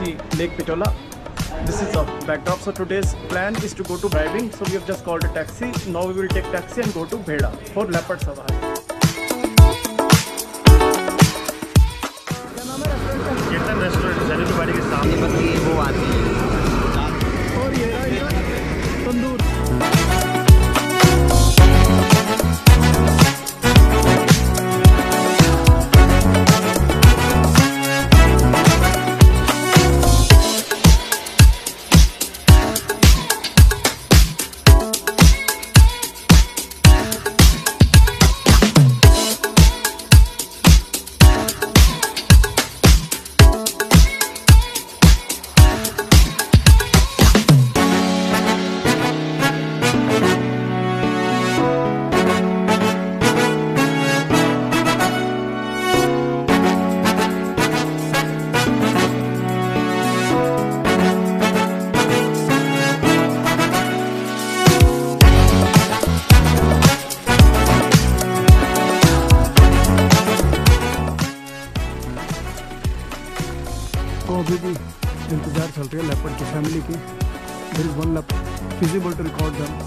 Taxi Lake Pitola. This is a backdrop. So today's plan is to go to driving. So we have just called a taxi. Now we will take taxi and go to Bheda for leopard safari. क्या नाम है restaurant का? चेतन restaurant Selu की बाड़ी के सामने बस ये वो आती है और ये रहा इनका तंदूर। तो अभी भी इंतजार चल रही है लेपर्ड की फैमिली की। There is one leopard feasible to record them.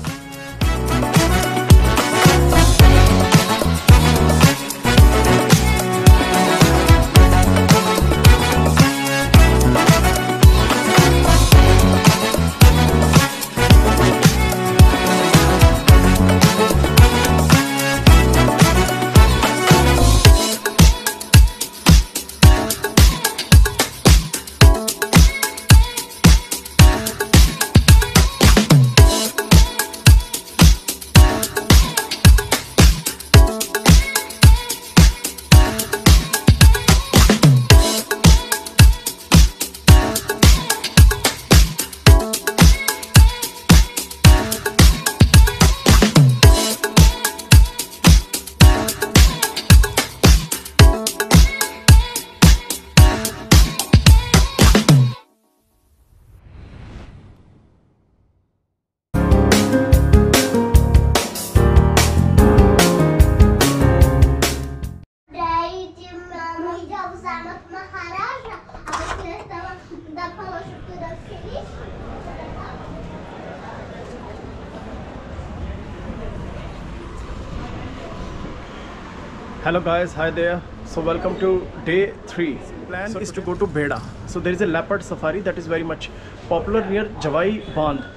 Hello guys, hi there. So welcome to day 3. Plan is to go to Bheda. So there is a leopard safari that is very much popular near Javai Bandh.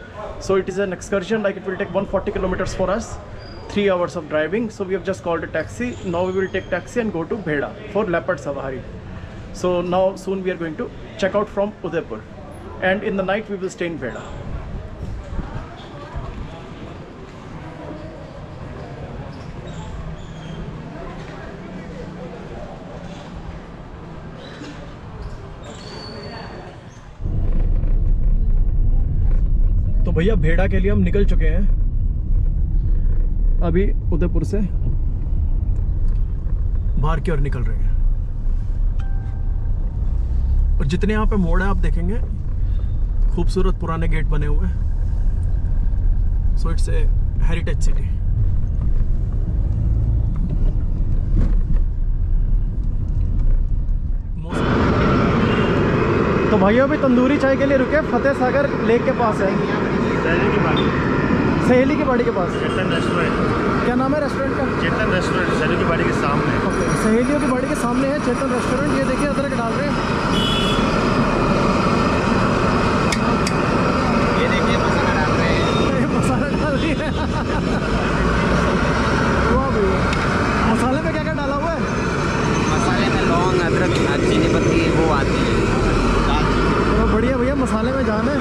So it is an excursion, like it will take 140 kilometers for us, 3 hours of driving. So we have just called a taxi. Now we will take taxi and go to Bheda for leopard safari. So now soon we are going to check out from Udaipur, and in the night we will stay in Bheda. तो भैया भेड़ा के लिए हम निकल चुके हैं अभी उदयपुर से बाहर की ओर निकल रहे हैं। और जितने यहाँ पे मोड़ है आप देखेंगे खूबसूरत पुराने गेट बने हुए हैं। So it's a heritage city. तो भाइयों भी तंदूरी चाय के लिए रुके फतेह सागर लेक के पास है, सहेली की बाड़ी के पास। चेतन रेस्टोरेंट। क्या नाम है रेस्टोरेंट का? चेतन रेस्टोरेंट सैलू की बाड़ी के सामने। सहेलियों की बाड़ी के सामने है चेतन रेस्टोरेंट। ये देखिए अदरक डाल रहे हैं, ये देखिए मसाला डाल रहे हैं, मसाला डाल रही है। वाह भैया, मसाले में क्या क्या डाला हुआ है? मसाले में लौंग, अदरक, चीनी पत्ती वो आती है। तो बढ़िया भैया, मसाले में जान है।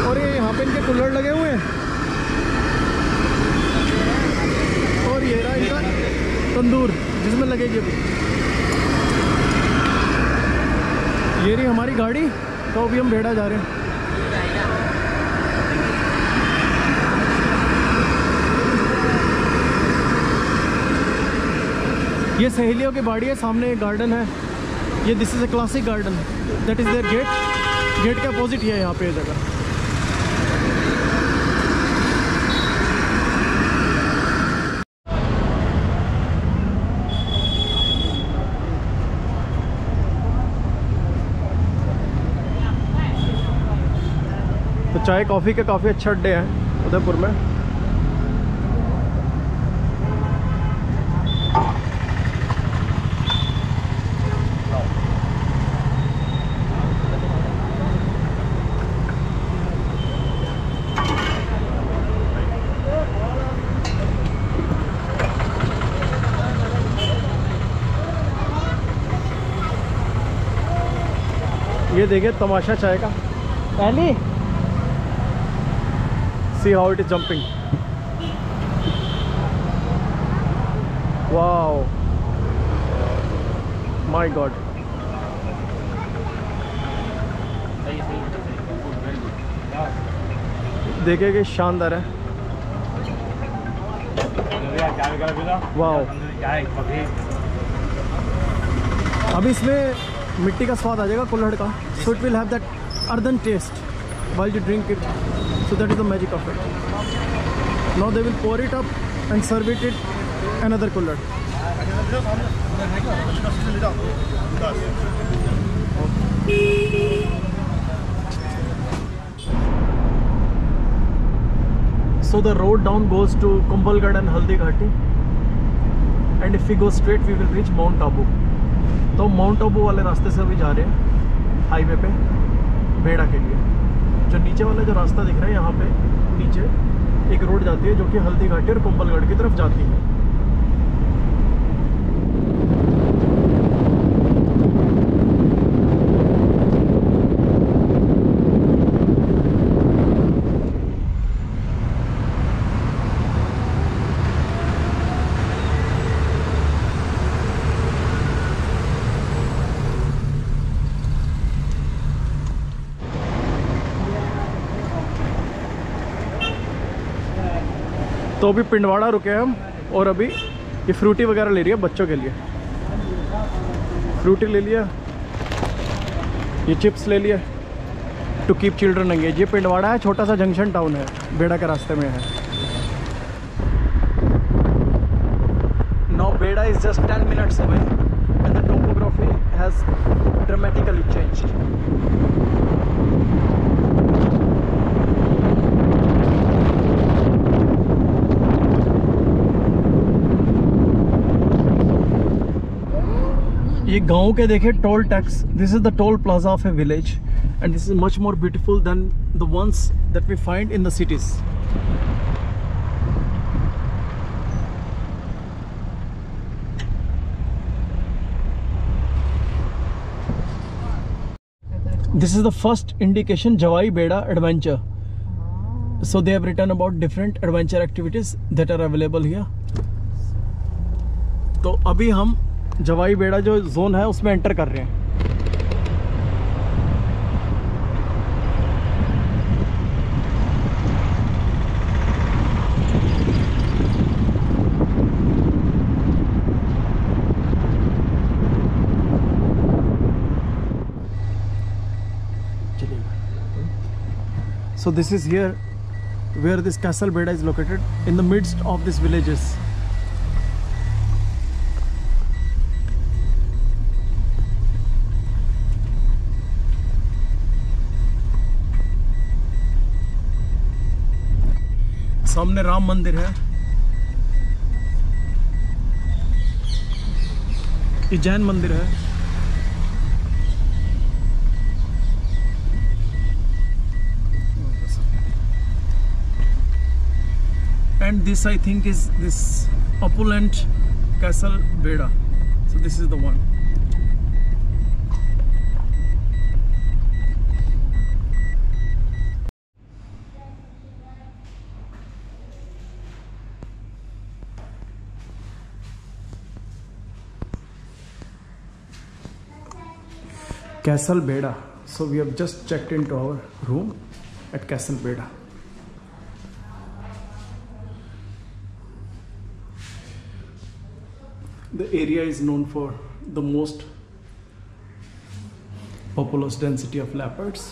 और ये यहाँ पे इनके कुल्हड़ लगे हुए हैं। और ये रहा इनका तंदूर जिसमें लगेगी अभी। ये रही हमारी गाड़ी। तो अभी हम भेड़ा जा रहे हैं। ये सहेलियों की बाड़ी है, सामने एक गार्डन है। ये this is a classic garden, that is their gate. Gate के अपोजिट ही है यहाँ पे ये जगह। चाय कॉफ़ी के काफ़ी अच्छे अड्डे हैं उदयपुर में। ये देखिए तमाशा चाय का। Ellie, see how it is jumping. Wow, my god. देखिए कि शानदार है। वाओ, अभी इसमें मिट्टी का स्वाद आ जाएगा कुल्हड़ का, so it will have that earthen taste while you drink it, so that is the magic of it. Now they will pour it up and serve it in another cooler. So the road down goes to Kumbhalgarh and Haldi Ghati, and if we go straight we will reach Mount Abu. तो mount Abu वाले रास्ते से अभी जा रहे हैं highway पे बेड़ा के लिए। जो नीचे वाला जो रास्ता दिख रहा है यहाँ पे नीचे एक रोड जाती है जो कि हल्दी घाटी और कुंभलगढ़ की तरफ जाती है। तो अभी पिंडवाड़ा रुके हैं हम, और अभी ये फ्रूटी वगैरह ले रही है बच्चों के लिए। फ्रूटी ले लिया, ये चिप्स ले लिए टू कीप चिल्ड्रन एंगेज। ये पिंडवाड़ा है, छोटा सा जंक्शन टाउन है, बेड़ा के रास्ते में है। नाउ बेड़ा is just 10 minutes away and the topography has dramatically changed. ये गांव के देखे toll tax. This is the toll plaza of a village and this is much more beautiful than the ones that we find in the cities. This is the first indication Javai Beda adventure. So they have written about different adventure activities that are available here. तो अभी हम जवाई बेड़ा जो zone है उसमें enter कर रहे हैं। So this is here where this Castle Beda is located, in the midst of these villages. सामने राम मंदिर है, ये जैन मंदिर है। And this I think is this opulent Castle Beda. So this is the one. Castle Beda. So we have just checked into our room at Castle Beda. The area is known for the most populous density of leopards,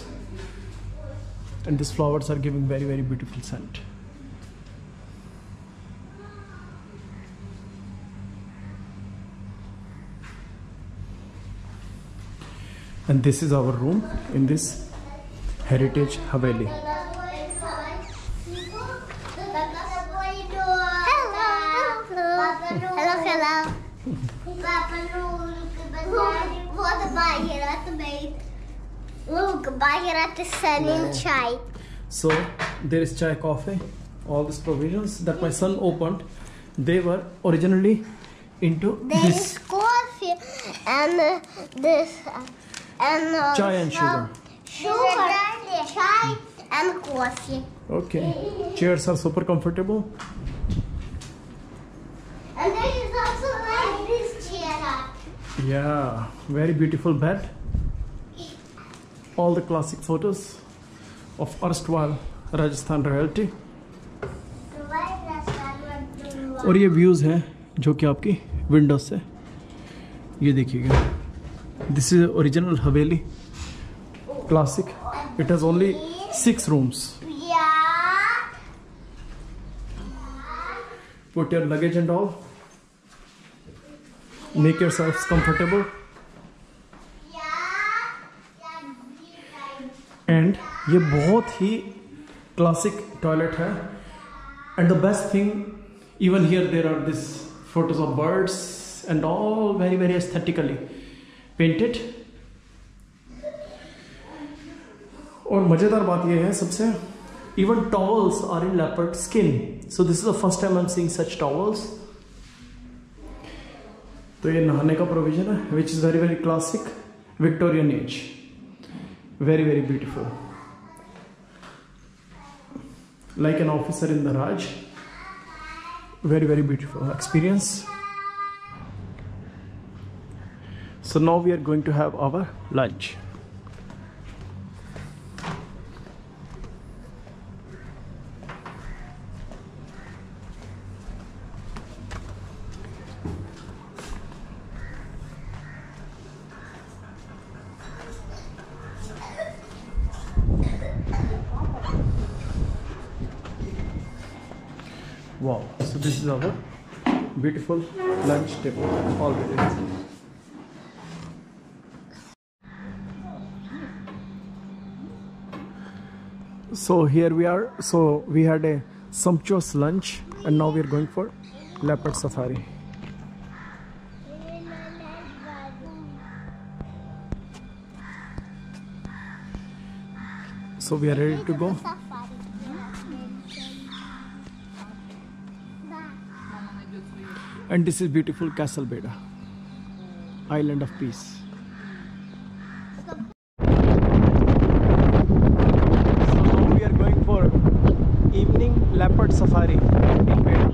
and these flowers are giving very, very beautiful scent. And this is our room in this heritage Haveli. chai. So there is chai, coffee, all these provisions that my son opened. They were originally into this Coffee and this and chai and sugar. Chai and coffee. Okay, chairs are super comfortable. And there is also like this chair. Yeah, very beautiful bed. All the classic photos of erstwhile Rajasthan royalty. और ये views हैं जो कि आपकी window से ये देखिएगा. This is original Haveli classic. It has only 6 rooms. Yeah. Put your luggage and all. Make yourselves comfortable. And ये बहुत ही क्लासिक टॉयलेट है. And the best thing, even here there are these photos of birds and all very aesthetically painted. और मजेदार बात ये है सबसे, even towels are in leopard skin. So this is the first time I'm seeing such towels. तो ये नहाने का प्रोविजन है, which is very classic Victorian age. Very beautiful. Like an officer in the Raj. Very beautiful experience. So now we are going to have our lunch. Wow, so this is our beautiful lunch table already. So here we are. So we had a sumptuous lunch and now we are going for leopard safari. So we are ready to go. And this is beautiful Castle Beda, Island of Peace. So now we are going for evening leopard safari in Beda.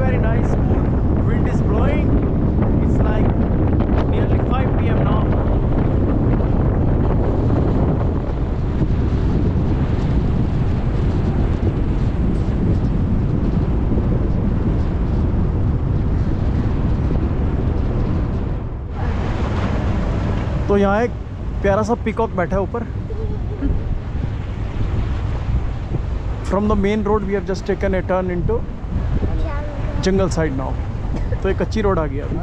Very nice cool wind is blowing. It's like nearly 5 PM now. तो यहाँ एक प्यारा सा peacock बैठा है ऊपर. From the main road we have just taken a turn into jungle side now. तो एक कच्ची रोड आ गई अभी.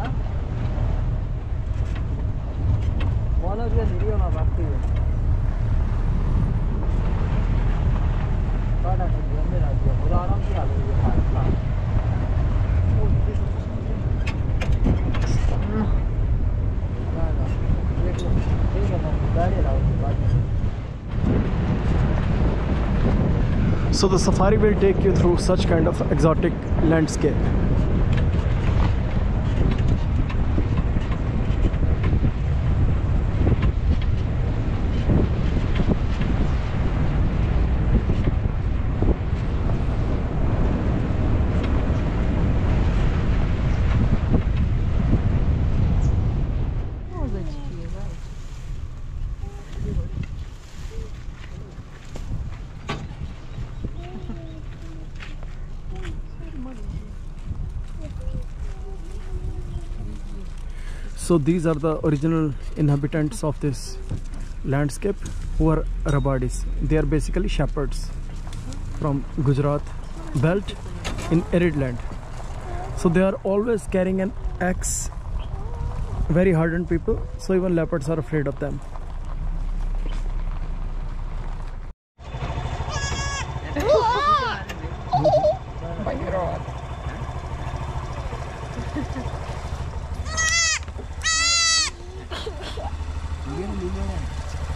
So the safari will take you through such kind of exotic landscape. So these are the original inhabitants of this landscape, who are Rabadis. They are basically shepherds from Gujarat belt in arid land. So they are always carrying an axe. Very hardened people. So even leopards are afraid of them.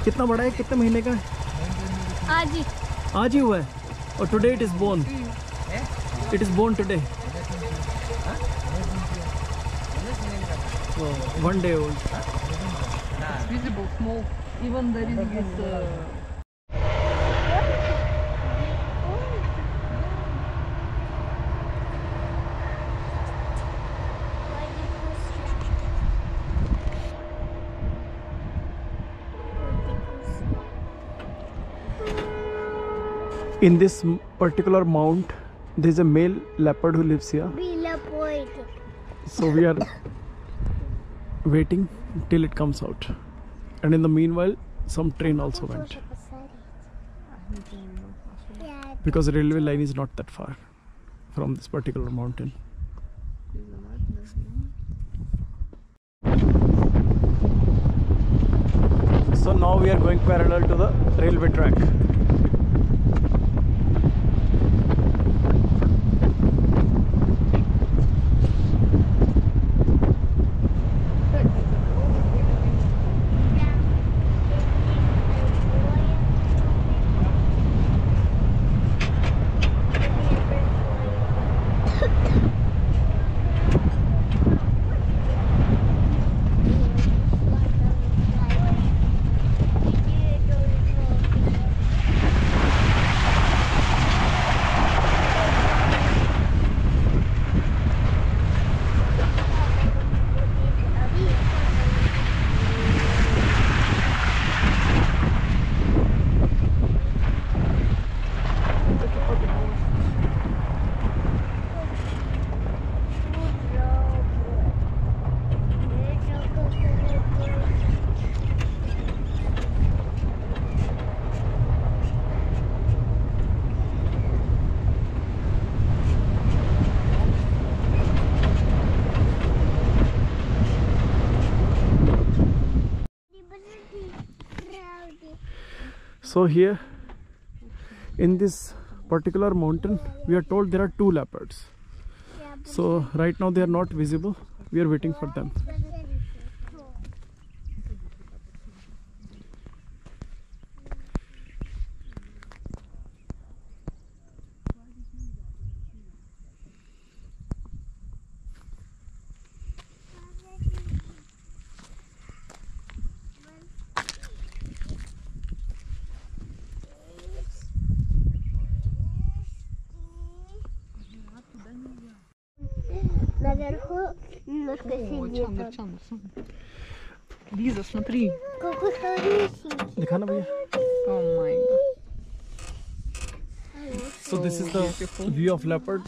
कितना बड़ा है, कितने महीने का है? आज ही हुआ है और today it is born. It is born today. 1 day old. It's visible, small. Even there is this. In this particular mount, there is a male leopard who lives here. So we are waiting till it comes out. And in the meanwhile, some train also went. Because the railway line is not that far from this particular mountain. So now we are going parallel to the railway track. So here in this particular mountain, we are told there are 2 leopards. So right now they are not visible. We are waiting for them. Наверху немножко О, сидит. Чандр. Лиза, смотри. Какой хороший. दिखाना भैया. О май гад. So this is the view of leopard.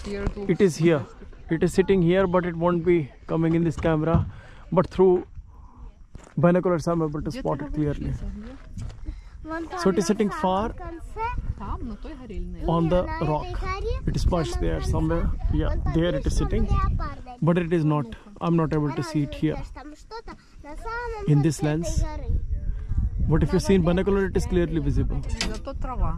Here it looks It is here. It is sitting here, but it won't be coming in this camera. But through binoculars, I'm able to spot it clearly. So it is sitting far там, на той горельной. on the rock. It is perched there somewhere. Yeah, there it is sitting. But it is not. I'm not able to see it here in this lens. But if you see in binocular, it is clearly visible. Зато трава.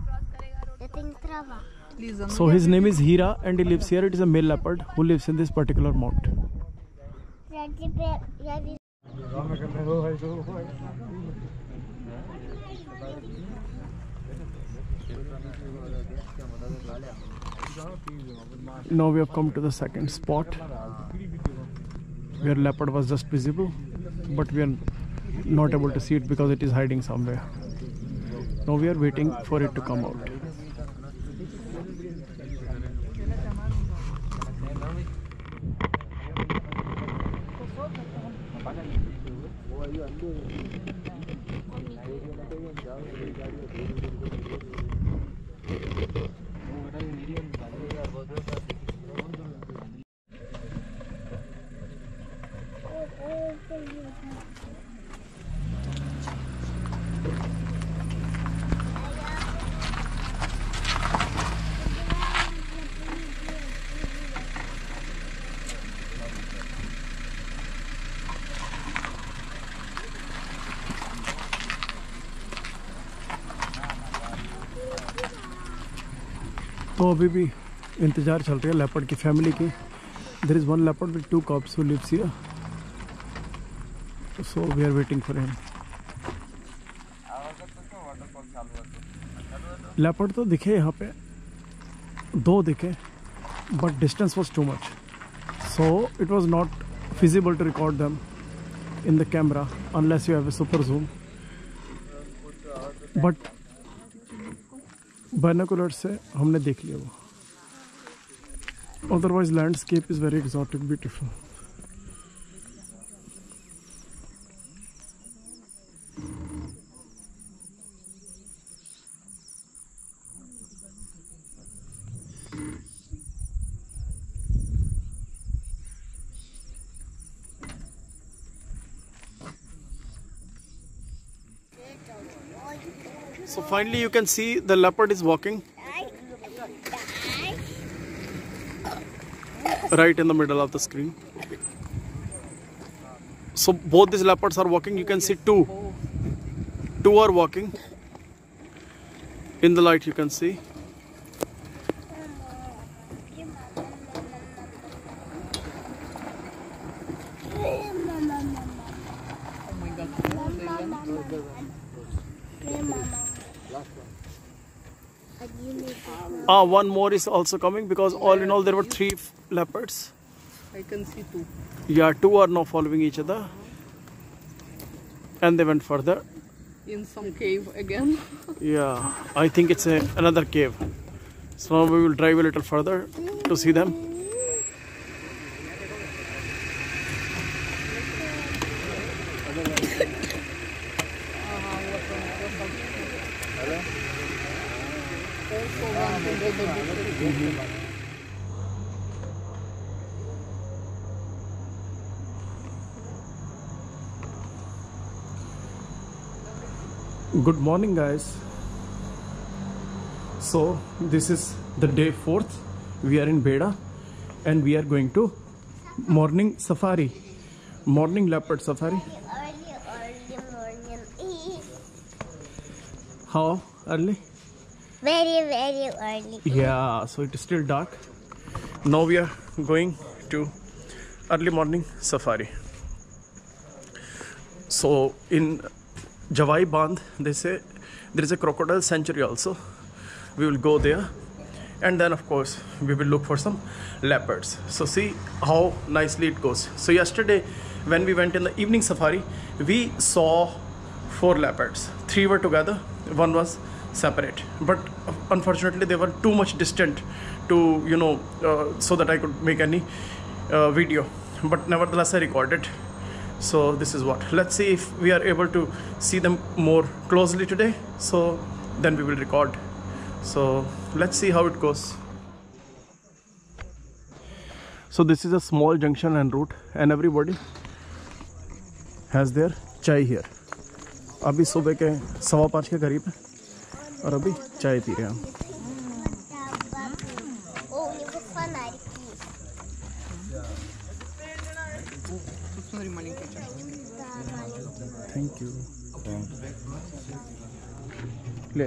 Это не трава. Лиза, So his name is Hira and he lives here. It is a male leopard who lives in this particular mount. Я теперь я вижу. Now we have come to the second spot where leopard was just visible, but we are not able to see it because it is hiding somewhere. Now we are waiting for it to come out. So अभी भी इंतज़ार चल रहा है leopard की family की. There is one leopard with 2 cubs who lives here. So we are waiting for him. Leopard तो दिखे यहाँ पे, 2 दिखे, but distance was too much. So it was not feasible to record them in the camera unless you have a super zoom. But binoculars से हमने देख लिया वो. Otherwise landscape is very exotic, beautiful. So finally you can see the leopard is walking right in the middle of the screen. So both these leopards are walking. You can see two are walking in the light. You can see. One more is also coming because all in all there were 3 leopards. I can see 2. Yeah, 2 are now following each other. And they went further. In some cave again. Yeah, I think it's another cave. So now we will drive a little further to see them. Good morning guys. So this is the day 4th. We are in Beda and we are going to morning safari, morning leopard safari. Early. How early? Very early. Yeah, so it is still dark. Now we are going to early morning safari. So in Javai Bandh, they say there is a crocodile sanctuary also. We will go there and then of course we will look for some leopards. So see how nicely it goes. So yesterday when we went in the evening safari, we saw 4 leopards. 3 were together, 1 was separate, but unfortunately they were too much distant to so that I could make any video, but nevertheless I recorded. So this is what, let's see if we are able to see them more closely today, so then we will record. So let's see how it goes. So this is a small junction and route and everybody has their chai here. अभी सुबह के 5:15 के करीब है और अभी चाय P रहे हैं हम. Thank you. ले.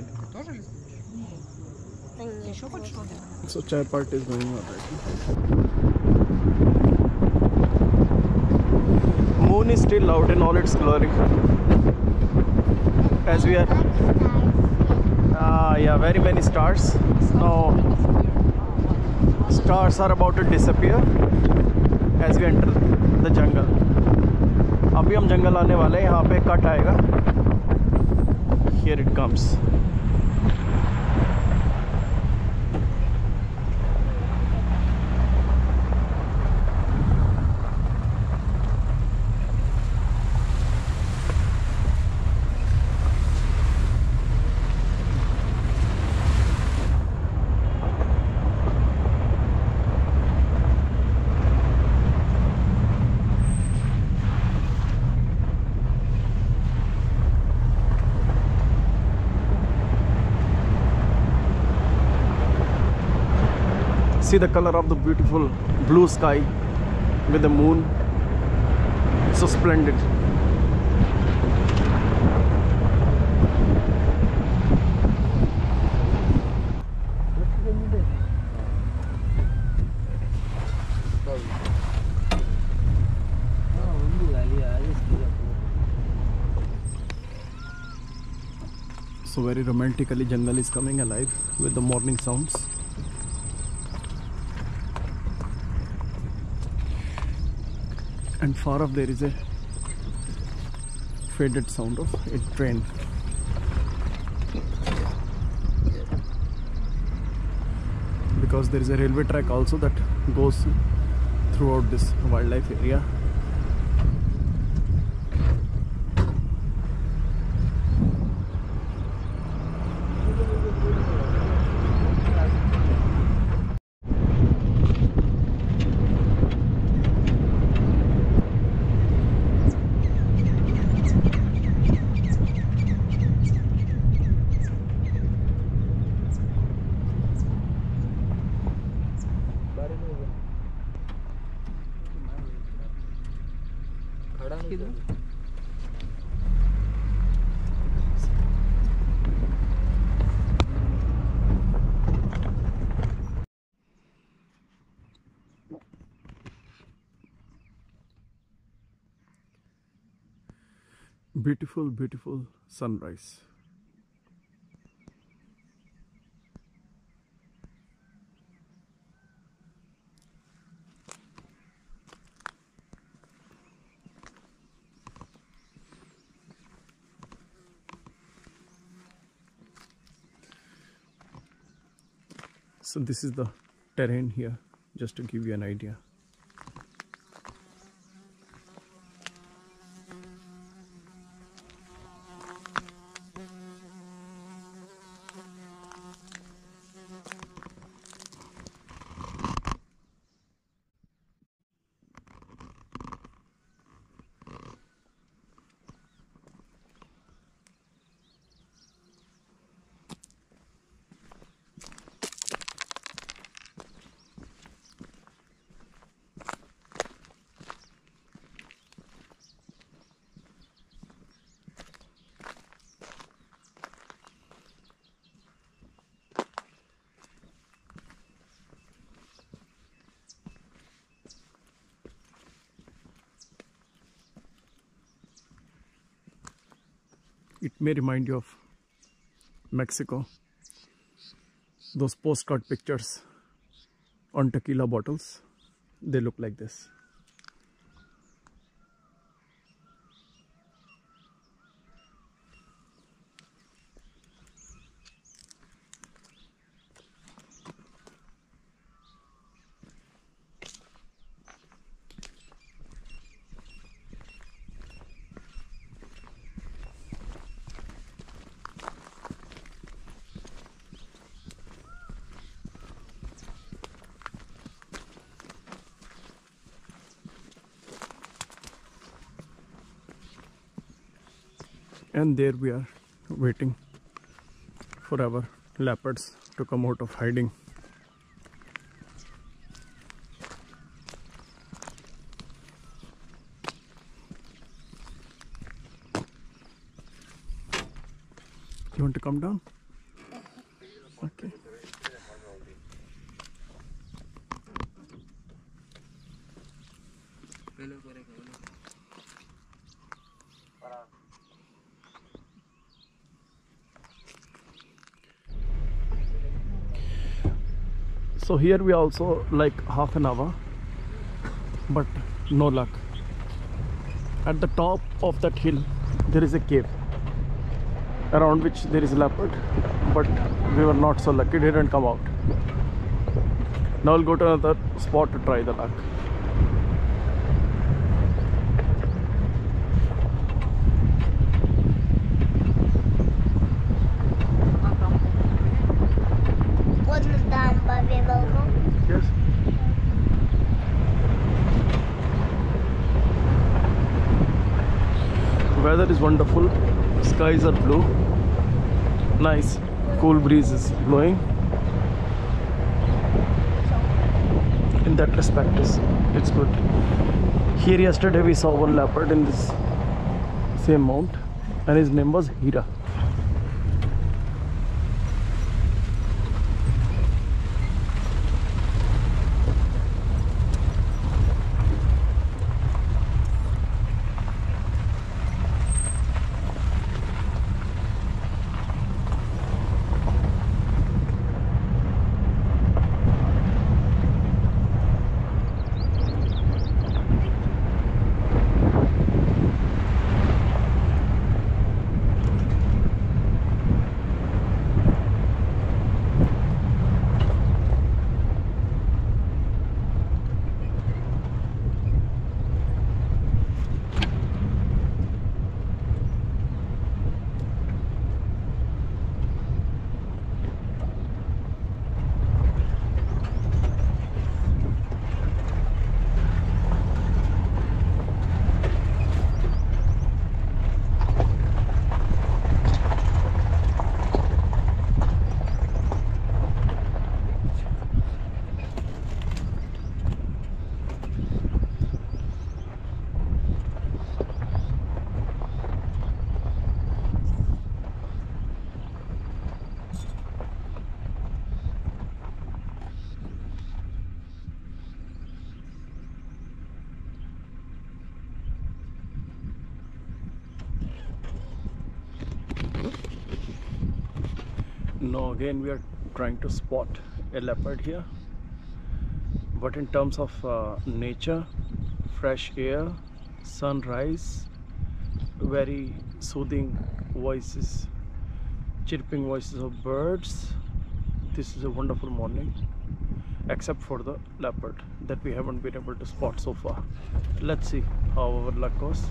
So chai party is going on right now. Moon is still out in all its glory. As we are, yeah, very many stars. Now stars are about to disappear as we enter the jungle. अभी हम जंगल आने वाले हैं. यहाँ पे cut आएगा. Here it comes. See the color of the beautiful blue sky with the moon. It's so splendid. So very romantically jungle is coming alive with the morning sounds. And far off there is a faded sound of a train. Because there is a railway track also that goes throughout this wildlife area. Beautiful, beautiful sunrise. So this is the terrain here, just to give you an idea. It may remind you of Mexico. Those postcard pictures on tequila bottles, they look like this. And there we are waiting for our leopards to come out of hiding. You want to come down? Okay. So here we also like half an hour, but no luck. At the top of that hill there is a cave around which there is a leopard, but we were not so lucky, it didn't come out. Now I'll go to another spot to try the luck. Yes. Weather is wonderful, skies are blue, nice cool breeze is blowing. In that respect it's good. Here yesterday we saw one leopard in this same mount and his name was Hira. Now again we are trying to spot a leopard here, but in terms of nature, fresh air, sunrise, very soothing voices, chirping voices of birds, this is a wonderful morning, except for the leopard that we haven't been able to spot so far. Let's see how our luck goes.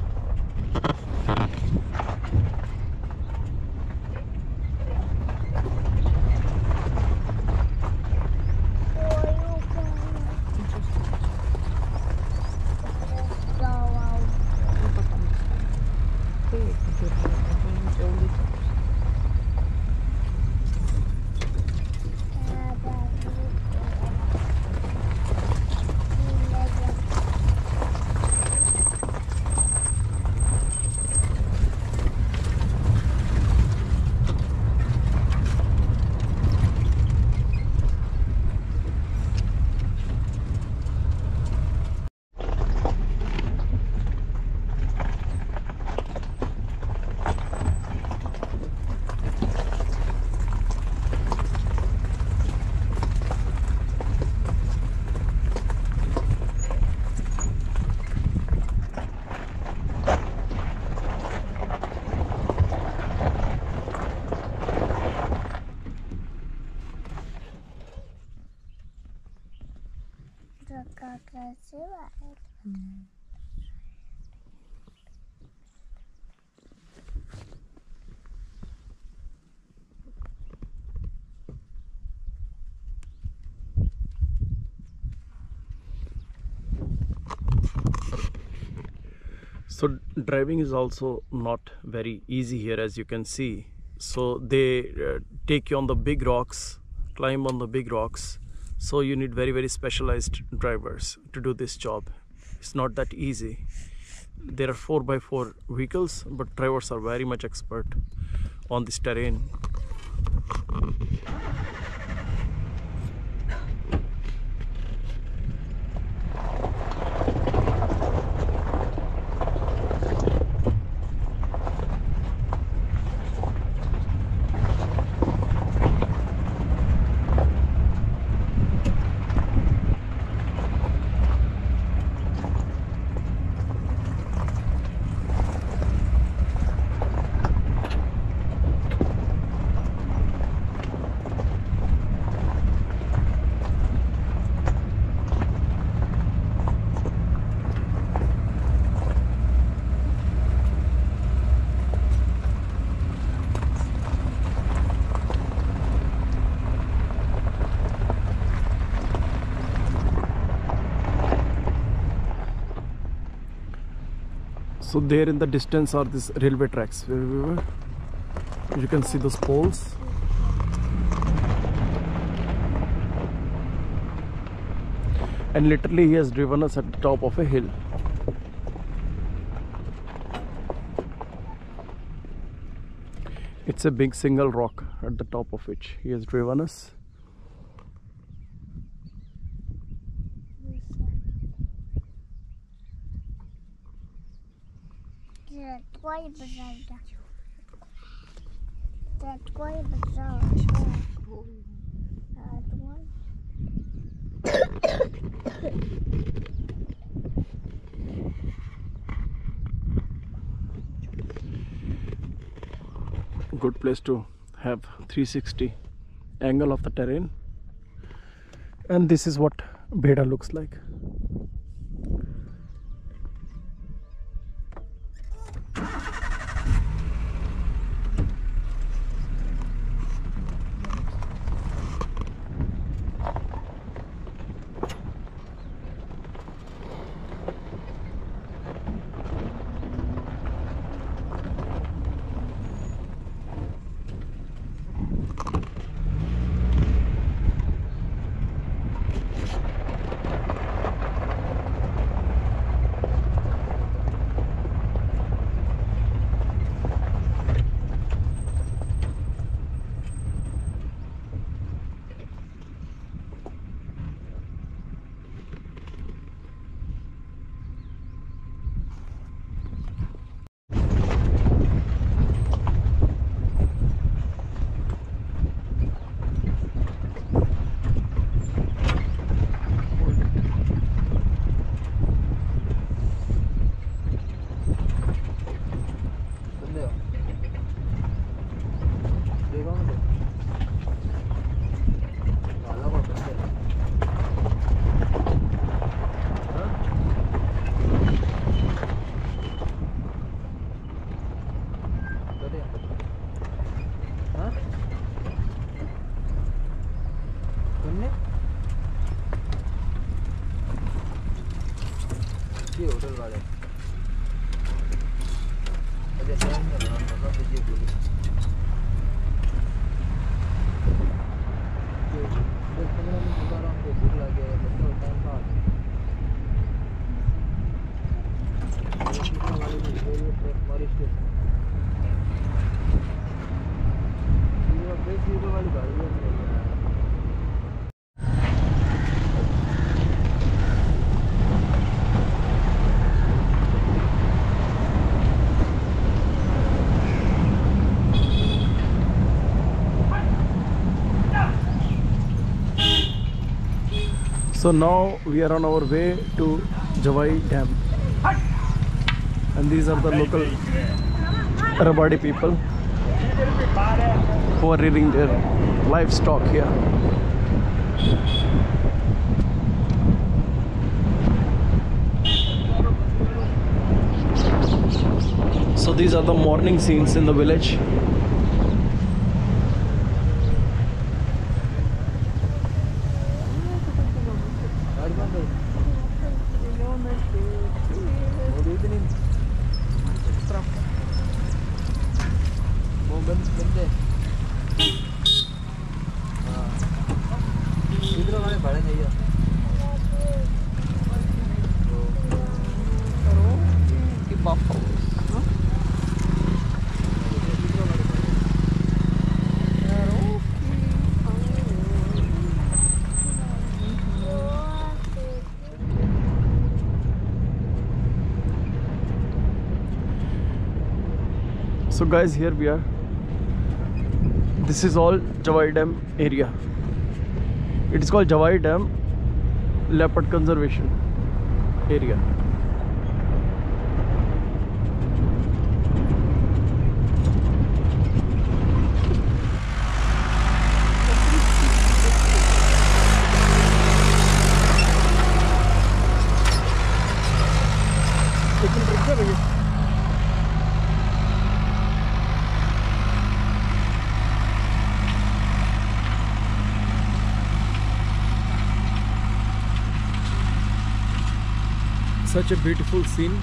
So driving is also not very easy here, as you can see. So they take you on the big rocks, climb on the big rocks. So you need very specialized drivers to do this job. It's not that easy. There are 4x4 vehicles, but drivers are very much expert on this terrain. So there in the distance are these railway tracks where we were. You can see those poles. And literally he has driven us at the top of a hill. It's a big single rock at the top of which he has driven us. Good place to have 360 angle of the terrain, and this is what Bheda looks like. So now we are on our way to Jawai Dam, and these are the local Rabadi people who are rearing their livestock here. So these are the morning scenes in the village. So guys, here we are. This is all Jawai Dam area. It is called Jawai Dam Leopard Conservation Area. Such a beautiful scene.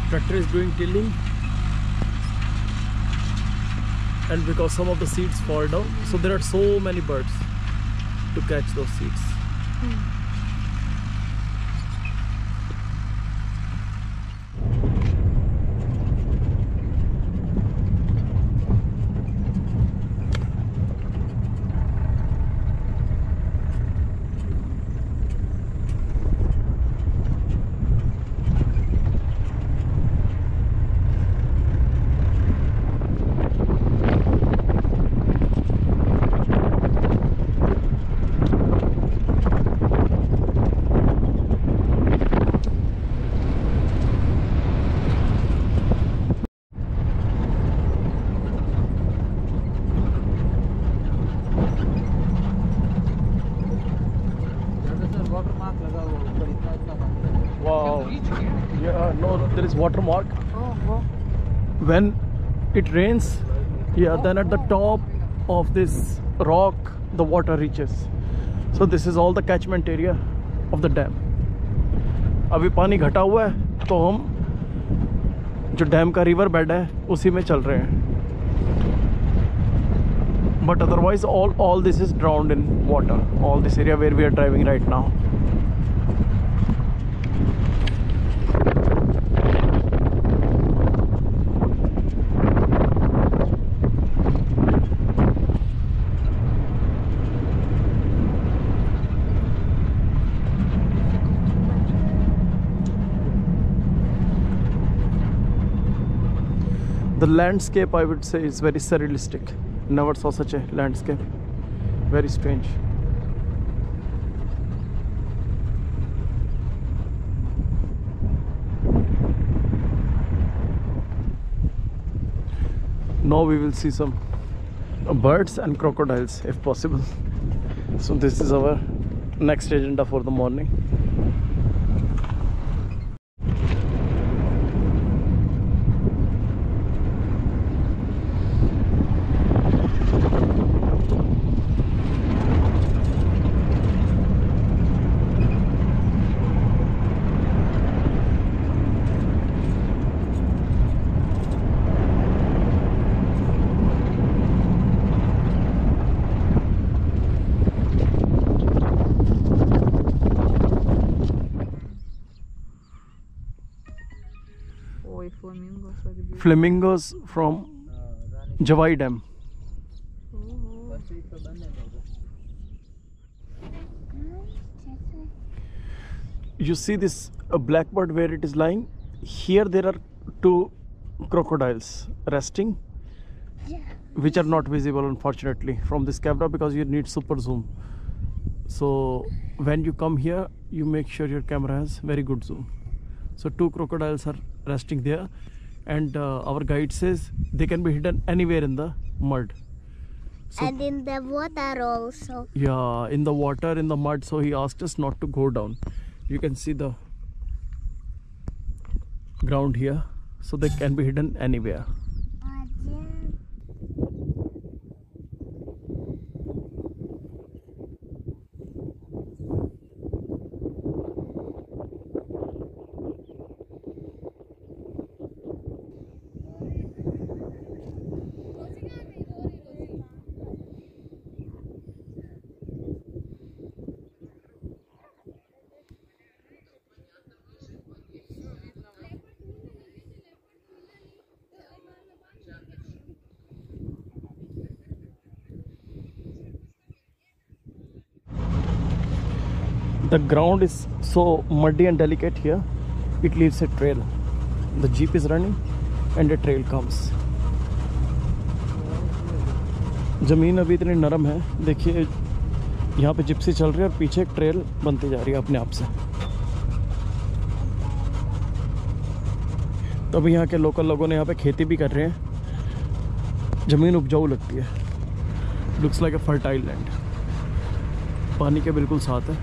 Tractor is doing tilling, and because some of the seeds fall down, so there are so many birds to catch those seeds. Wow. Yeah, no, there is watermark. When it rains, yeah, then at the top of this rock, the water reaches. So this is all the catchment area of the dam. अभी पानी घटा हुआ है, तो हम जो dam का river bed है उसी में चल रहे हैं. But otherwise all this is drowned in water. All this area where we are driving right now. The landscape, I would say, is very surrealistic. Never saw such a landscape. Very strange. Now we will see some birds and crocodiles if possible. So this is our next agenda for the morning. Oi, flamingos. Olha que beautiful. Flamingos from Javai Dam. You see this blackbird where it is lying? Here there are two crocodiles resting, which are not visible unfortunately from this camera because you need super zoom. So when you come here, you make sure your camera has very good zoom. So two crocodiles are resting there, and our guide says they can be hidden anywhere in the mud. So, And in the water also. yeah, in the water, in the mud. So he asked us not to go down. You can see the ground here, so they can be hidden anywhere. The ground is so muddy and delicate here, it leaves a trail. The jeep is running and a trail comes. ज़मीन अभी इतनी नरम है, देखिए यहाँ पे Gypsy चल रही है और पीछे एक ट्रेल बनती जा रही है अपने आप से। तो अभी यहाँ के लोकल लोगों ने यहाँ पे खेती भी कर रहे हैं। ज़मीन उपजाऊ लगती है, looks like a fertile land. पानी के बिल्कुल साथ है।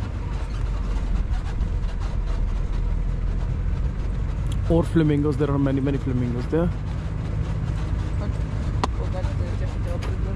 और flamingos, there are many flamingos there. Vou dar o primeiro.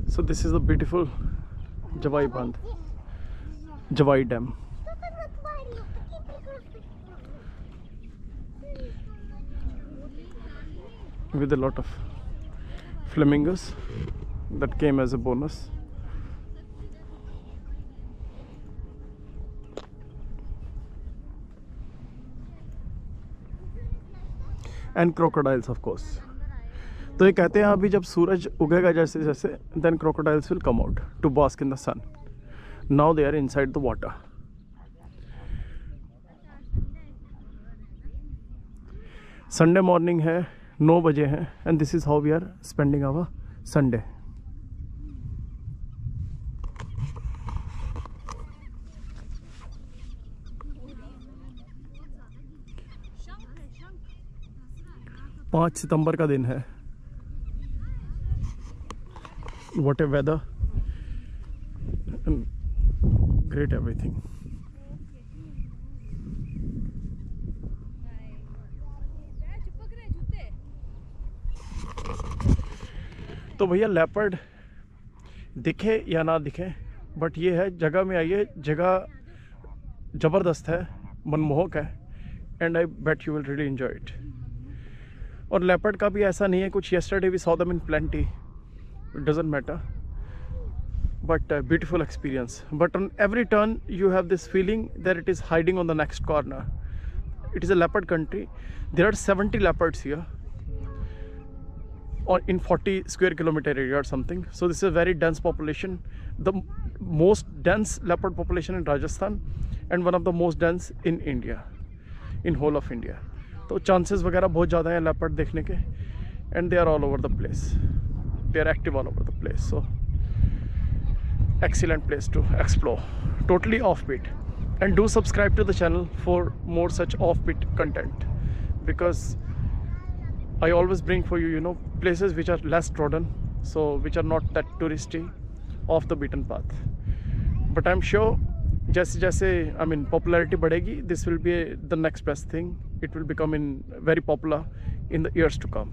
So this is the beautiful Javai Bandh, Javai Dam. With a lot of flamingos that came as a bonus. And crocodiles of course. तो ये कहते हैं अभी जब सूरज उगेगा जैसे जैसे, then crocodiles will come out to bask in the sun. Now they are inside the water. Sunday morning है, 9 बजे हैं, and this is how we are spending our Sunday. पाँच सितंबर का दिन है. What a weather and great everything. तो भैया leopard दिखे या ना दिखे, बट ये है जगह में आइए, जगह ज़बरदस्त है, मनमोहक है, and I bet you will really enjoy it. और लेपर्ड का भी ऐसा नहीं है कुछ, yesterday we saw them in plenty, it doesn't matter, but beautiful experience. But on every turn you have this feeling that it is hiding on the next corner. It is a leopard country. There are 70 leopards here or in 40 square kilometer area or something. So this is a very dense population, the most dense leopard population in Rajasthan and one of the most dense in India, in whole of India. तो chances वगैरह बहुत ज़्यादा हैं leopard देखने के, and they are all over the place. They are active all over the place. So excellent place to explore, totally offbeat. And do subscribe to the channel for more such offbeat content, because I always bring for you, you know, places which are less trodden, so which are not that touristy, off the beaten path. But I am sure जैसे जैसे I mean popularity बढ़ेगी, this will be the next best thing, it will become in very popular in the years to come.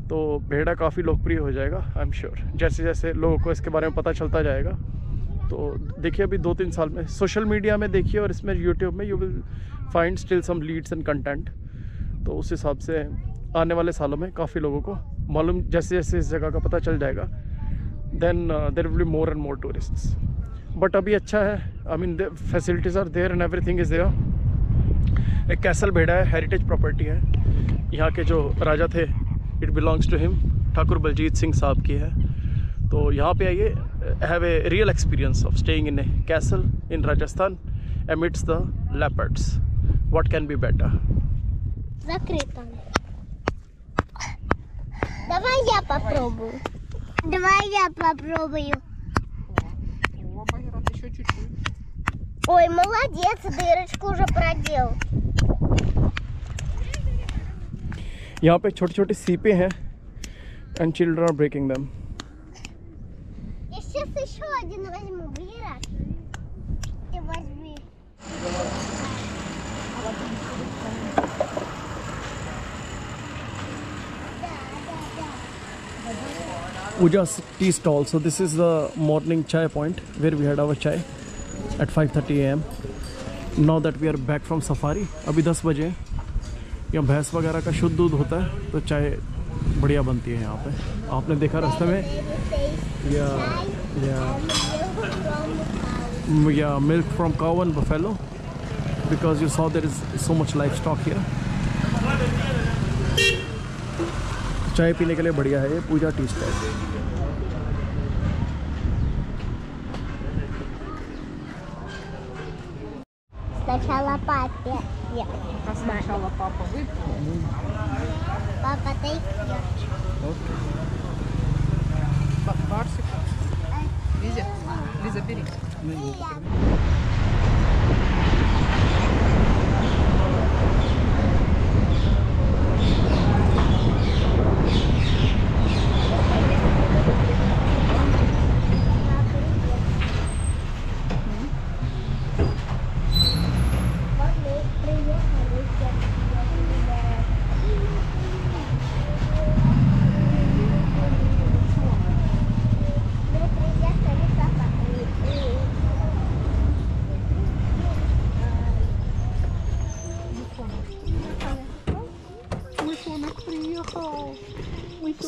तो भेड़ा काफ़ी लोकप्रिय हो जाएगा आई am sure, जैसे जैसे लोगों को इसके बारे में पता चलता जाएगा। तो देखिए अभी 2-3 साल में सोशल मीडिया में देखिए, और इसमें यूट्यूब में you will find still some leads and content. तो उस हिसाब से आने वाले सालों में काफ़ी लोगों को मालूम, जैसे जैसे इस जगह का पता चल जाएगा, then there will be more and more tourists. But अभी अच्छा है, I mean the facilities are there and everything is there. एक कैसल भेड़ा है, हेरिटेज प्रॉपर्टी है, यहाँ के जो राजा थे it belongs to him, Thakur Baljit Singh साहब की है। तो यहाँ पे आइए, have a real experience of staying in a castle in Rajasthan amidst the leopards. What can be better? Закрыто. Давай я попробую. Давай я попробую. О, Баграт, еще чуть-чуть. Ой, молодец, дырочку уже проделал. यहाँ पे छोटे छोटे सीपे हैं and children are breaking them. Я сейчас еще один возьму, Вера. Ты возьми. Pooja's tea stall. So this is the morning chai point where we had our chai at 5:30 AM. Now that we are back from safari, अभी 10 बजे हैं। यहाँ भैंस वगैरह का शुद्ध दूध होता है, तो चाय बढ़िया बनती है यहाँ पे। आपने देखा रास्ते में या milk from cow and buffalo, because you saw there is so much livestock here. चाय पीने के लिए बढ़िया है ये पूजा tea stall. Сначала папе. А сначала папа выпьет. Папа, ты пьешь. Барсик. Лиза, Лиза, бери.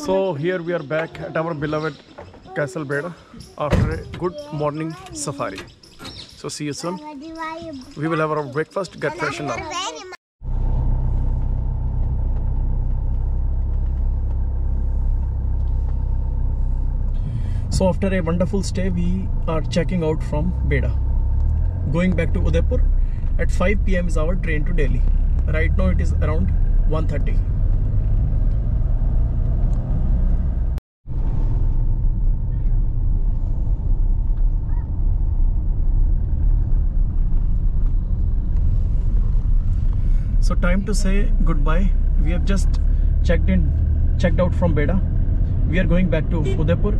So here we are back at our beloved Castle Beda after a good morning safari. So see you soon. We will have our breakfast, get freshened up. So after a wonderful stay, we are checking out from Beda, going back to Udaipur. At 5 PM is our train to Delhi. Right now it is around 1:30. So time to say goodbye. We have just checked out from Beda. We are going back to Udaipur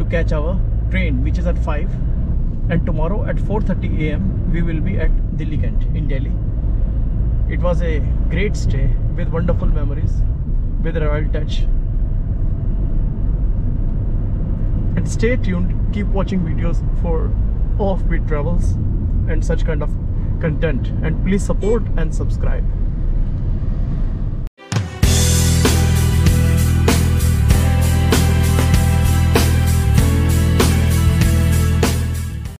to catch our train, which is at 5. And tomorrow at 4:30 AM we will be at Delhi Kent in Delhi. It was a great stay with wonderful memories, with a royal touch. And stay tuned. Keep watching videos for offbeat travels and such kind of content. And please support and subscribe.